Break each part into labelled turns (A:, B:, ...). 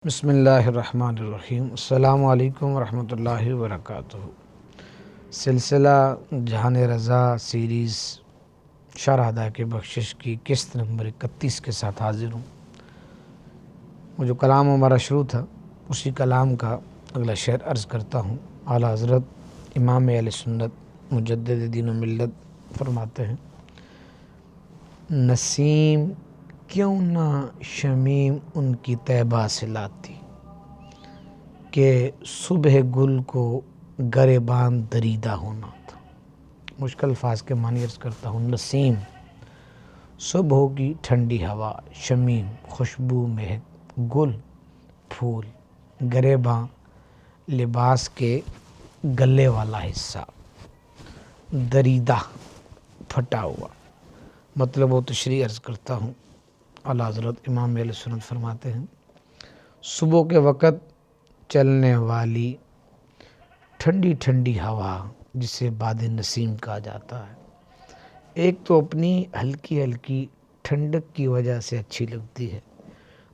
A: بسم اللہ الرحمن الرحیم۔ السلام علیکم ورحمۃ اللہ وبرکاتہ۔ سلسلہ جہان رضا سیریز شرح ادا کے بخشش کی قسط نمبر 31 کے ساتھ حاضر ہوں۔ وہ جو کلام ہمارا شروع تھا اسی کلام کا اگلا شعر عرض کرتا ہوں۔ اعلیٰ حضرت امام اہل سنت مجدد دین و ملت فرماتے ہیں، نسیم کیوں نہ شمیم ان کی طیبہ سے لاتی، کہ صبح گل کو گریباں دریدہ ہونا تھا۔ مشکل الفاظ کے معنی عرض کرتا ہوں۔ نسیم صبح کی ٹھنڈی ہوا، شمیم خوشبو مہک، گل پھول، گریباں لباس کے گلے والا حصہ، دریدہ پھٹا ہوا، مطلب وہ تشریح عرض کرتا ہوں۔ اعلیٰ حضرت امام اہل سنت فرماتے ہیں، صبح کے وقت چلنے والی ٹھنڈی ٹھنڈی ہوا جسے باد نسیم کہا جاتا ہے، ایک تو اپنی ہلکی ہلکی ٹھنڈک کی وجہ سے اچھی لگتی ہے،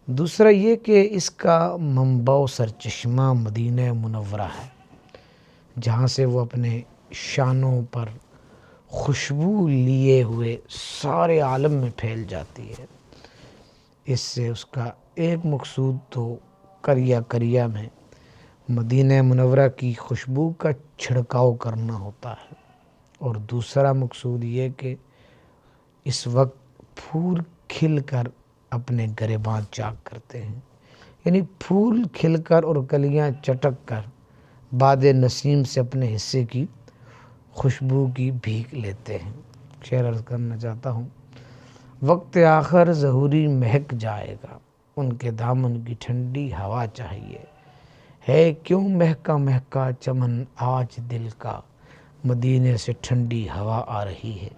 A: دوسرا یہ کہ اس کا منبع و سرچشمہ مدینہ منورہ ہے، جہاں سے وہ اپنے شانوں پر خوشبو لیے ہوئے سارے عالم میں پھیل جاتی ہے۔ اس سے اس کا ایک مقصود تو قریہ قریہ میں مدینہ منورہ کی خوشبو کا چھڑکاؤ کرنا ہوتا ہے، اور دوسرا مقصود یہ کہ اس وقت پھول کھل کر اپنے گریباں چاک کرتے ہیں، یعنی پھول کھل کر اور کلیاں چٹک کر باد نسیم سے اپنے حصے کی خوشبو کی بھیک لیتے ہیں۔ شعر عرض کرنا چاہتا ہوں، وقت آخر ظہوری مہک جائے گا، ان کے دامن کی ٹھنڈی ہوا چاہیے، ہے کیوں مہکا مہکا چمن آج دل کا، مدینے سے ٹھنڈی ہوا آ رہی ہے،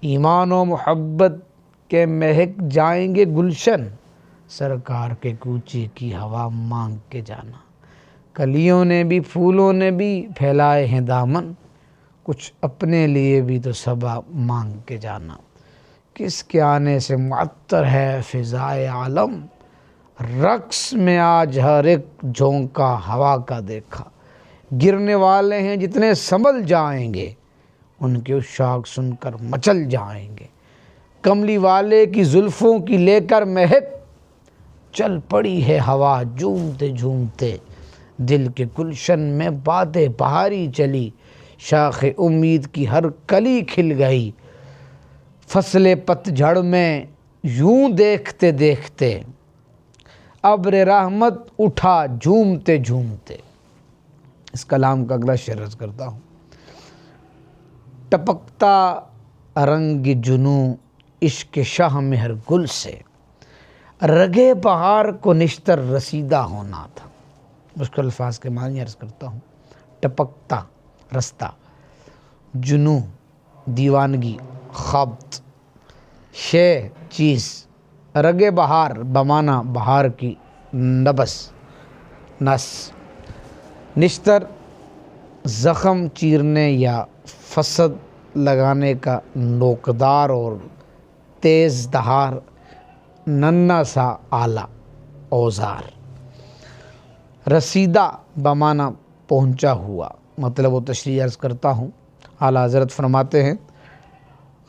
A: ایمان و محبت کے مہک جائیں گے گلشن، سرکار کے کوچے کی ہوا مانگ کے جانا، کلیوں نے بھی پھولوں نے بھی پھیلائے ہیں دامن، کچھ اپنے لیے بھی تو صبا مانگ کے جانا، کس کے آنے سے معطر ہے فضائے عالم، رقص میں آج ہر ایک جھونکا ہوا کا دیکھا، گرنے والے ہیں جتنے سنبھل جائیں گے، ان کے عشاق سن کر مچل جائیں گے، کملی والے کی زلفوں کی لے کر مہک، چل پڑی ہے ہوا جھومتے جھومتے، دل کے گلشن میں باد بہاری چلی، شاخ امید کی ہر کلی کھل گئی، فصل پت جھڑ میں یوں دیکھتے دیکھتے، ابر رحمت اٹھا جھومتے جھومتے۔ اس کلام کا اگلا شعر عرض کرتا ہوں، ٹپکتا رنگ جنوں عشق شاہ مہر گل سے، رگے بہار کو نشتر رسیدہ ہونا تھا۔ مشکل الفاظ کے معنی عرض کرتا ہوں۔ ٹپکتا رستہ، جنوں دیوانگی، خبط شے چیز، رگ بہار بمعنی بہار کی نبس نس، نشتر زخم چیرنے یا فسد لگانے کا نوکدار اور تیز دھار ننھا سا آلہ اوزار، رسیدہ بمعنی پہنچا ہوا، مطلب وہ تشریح عرض کرتا ہوں۔ اعلیٰ حضرت فرماتے ہیں،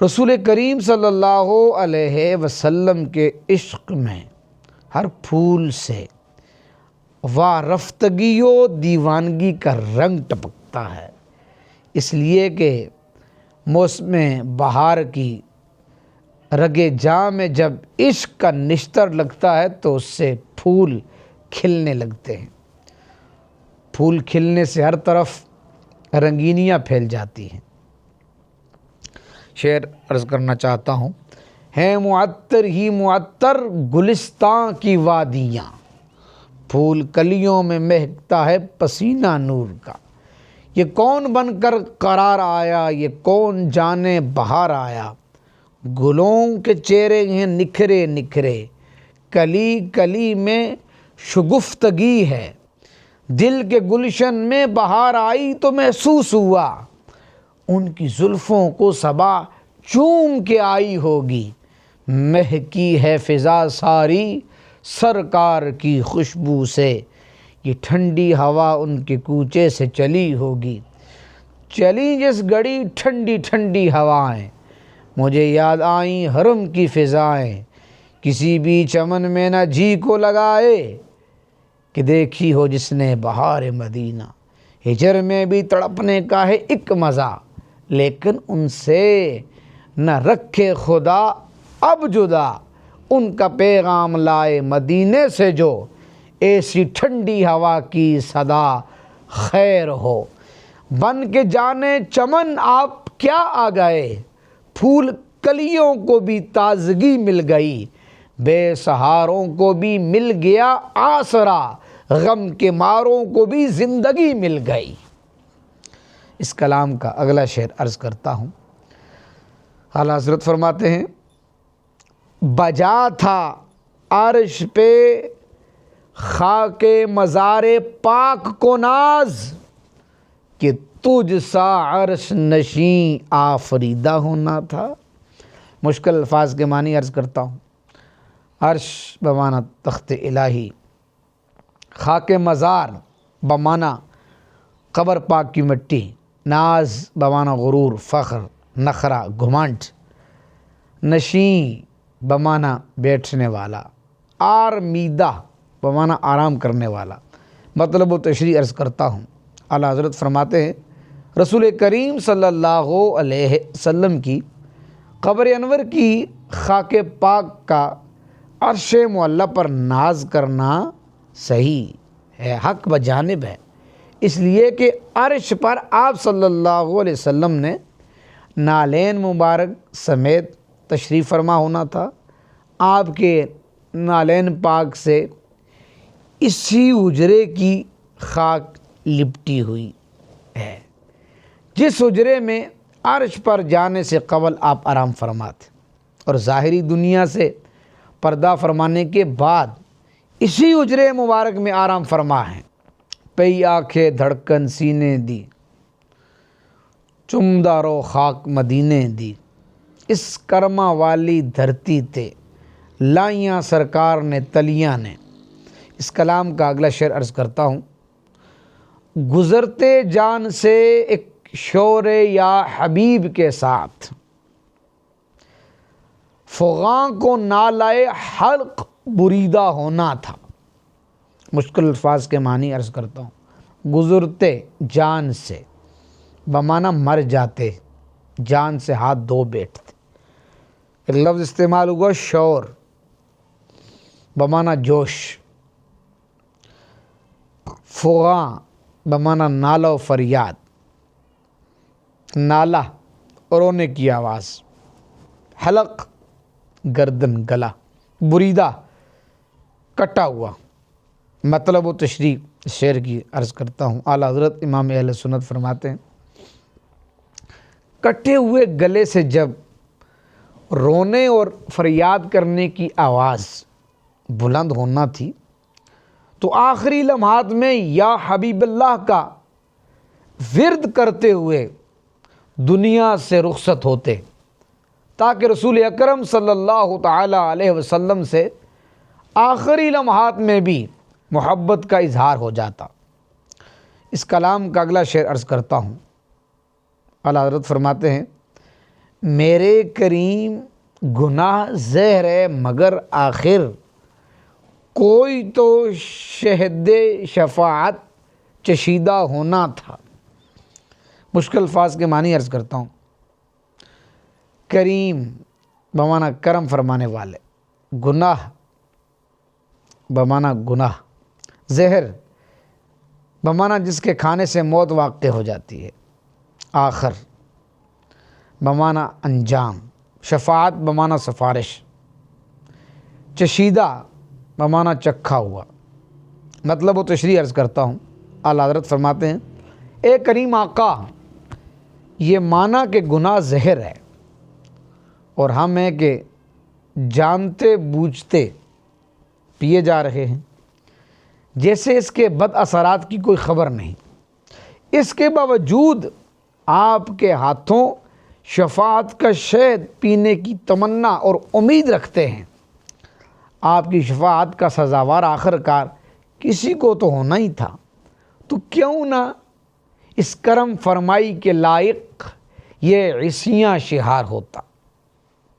A: رسول کریم صلی اللہ علیہ وسلم کے عشق میں ہر پھول سے وارفتگی و دیوانگی کا رنگ ٹپکتا ہے، اس لیے کہ موسم بہار کی رگ جاں میں جب عشق کا نشتر لگتا ہے تو اس سے پھول کھلنے لگتے ہیں، پھول کھلنے سے ہر طرف رنگینیاں پھیل جاتی ہیں۔ شعر عرض کرنا چاہتا ہوں، ہیں معطر ہی معطر گلستاں کی وادیاں، پھول کلیوں میں مہکتا ہے پسینہ نور کا، یہ کون بن کر قرار آیا، یہ کون جانے بہار آیا، گلوں کے چہرے ہیں نکھرے نکھرے، کلی کلی میں شگفتگی ہے، دل کے گلشن میں بہار آئی تو محسوس ہوا، ان کی زلفوں کو صبا چوم کے آئی ہوگی، مہکی ہے فضا ساری سرکار کی خوشبو سے یہ ٹھنڈی ہوا ان کے کوچے سے چلی ہوگی۔ چلی جس گھڑی ٹھنڈی ٹھنڈی ہوائیں، مجھے یاد آئیں حرم کی فضائیں، کسی بھی چمن میں نہ جی کو لگائے، کہ دیکھی ہو جس نے بہار مدینہ۔ ہجر میں بھی تڑپنے کا ہے ایک مزہ، لیکن ان سے نہ رکھے خدا اب جدا، ان کا پیغام لائے مدینے سے جو، ایسی ٹھنڈی ہوا کی صدا خیر ہو۔ بن کے جانے چمن آپ کیا آ گئے، پھول کلیوں کو بھی تازگی مل گئی، بے سہاروں کو بھی مل گیا آسرا، غم کے ماروں کو بھی زندگی مل گئی۔ اس کلام کا اگلا شعر عرض کرتا ہوں۔ اعلیٰ حضرت فرماتے ہیں، بجا تھا عرش پہ خاک مزار پاک کو ناز، کہ تجھ سا عرش نشین آفریدہ ہونا تھا۔ مشکل الفاظ کے معنی عرض کرتا ہوں۔ عرش بمعنی تخت الہی، خاک مزار بمعنی قبر پاک کی مٹی، ناز بمعنی غرور، فخر، نخرہ، گھمنڈ، نشین بمعنی بیٹھنے والا، آرمیدہ بمعنی آرام کرنے والا۔ مطلب و تشریح عرض کرتا ہوں۔ اعلیٰ حضرت فرماتے ہیں، رسول کریم صلی اللہ علیہ وسلم کی قبر انور کی خاک پاک کا عرش معلیٰ پر ناز کرنا صحیح ہے، حق بجانب ہے، اس لیے کہ عرش پر آپ صلی اللہ علیہ وسلم نے نالین مبارک سمیت تشریف فرما ہونا تھا۔ آپ کے نالین پاک سے اسی حجرے کی خاک لپٹی ہوئی ہے، جس حجرے میں عرش پر جانے سے قبل آپ آرام فرماتے، اور ظاہری دنیا سے پردہ فرمانے کے بعد اسی حجرے مبارک میں آرام فرما ہیں۔ پئی آنکھیں دھڑکن سینے دی، چمدارو خاک مدینے دی، اس کرما والی دھرتی تے لائیاں سرکار نے تلیاں نے۔ اس کلام کا اگلا شعر عرض کرتا ہوں۔ گزرتے جان سے ایک شور یا حبیب کے ساتھ، فغاں کو نالائے حلق بریدہ ہونا تھا۔ مشکل الفاظ کے معنی عرض کرتا ہوں۔ گزرتے جان سے بمعنی مر جاتے، جان سے ہاتھ دھو بیٹھتے۔ ایک لفظ استعمال ہوا شور بمعنی جوش، فغاں بمعنی نالہ و فریاد، نالہ رونے کی آواز، حلق گردن گلا، بریدہ کٹا ہوا۔ مطلب و تشریح شعر کی عرض کرتا ہوں۔ اعلیٰ حضرت امام اہل سنت فرماتے ہیں، کٹے ہوئے گلے سے جب رونے اور فریاد کرنے کی آواز بلند ہونا تھی، تو آخری لمحات میں یا حبیب اللہ کا ورد کرتے ہوئے دنیا سے رخصت ہوتے، تاکہ رسول اکرم صلی اللہ تعالی علیہ وسلم سے آخری لمحات میں بھی محبت کا اظہار ہو جاتا۔ اس کلام کا اگلا شعر عرض کرتا ہوں۔ اعلیٰ حضرت فرماتے ہیں، میرے کریم گناہ زہر ہے مگر آخر، کوئی تو شہد شفاعت چشیدہ ہونا تھا۔ مشکل الفاظ کے معنی عرض کرتا ہوں۔ کریم بمعنی کرم فرمانے والے، گناہ بمعنی گناہ، زہر بمعنی جس کے کھانے سے موت واقع ہو جاتی ہے، آخر بمعنی انجام، شفاعت بمعنی سفارش، چشیدہ بمعنی چکھا ہوا۔ مطلب و تشریح عرض کرتا ہوں۔ اعلیٰ حضرت فرماتے ہیں، اے کریم آقا، یہ معنی کہ گناہ زہر ہے، اور ہم ہیں کہ جانتے بوجھتے پیے جا رہے ہیں، جیسے اس کے بد اثرات کی کوئی خبر نہیں، اس کے باوجود آپ کے ہاتھوں شفاعت کا شہد پینے کی تمنا اور امید رکھتے ہیں۔ آپ کی شفاعت کا سزاوار آخر کار کسی کو تو ہونا ہی تھا، تو کیوں نہ اس کرم فرمائی کے لائق یہ عیسیاں شہار ہوتا۔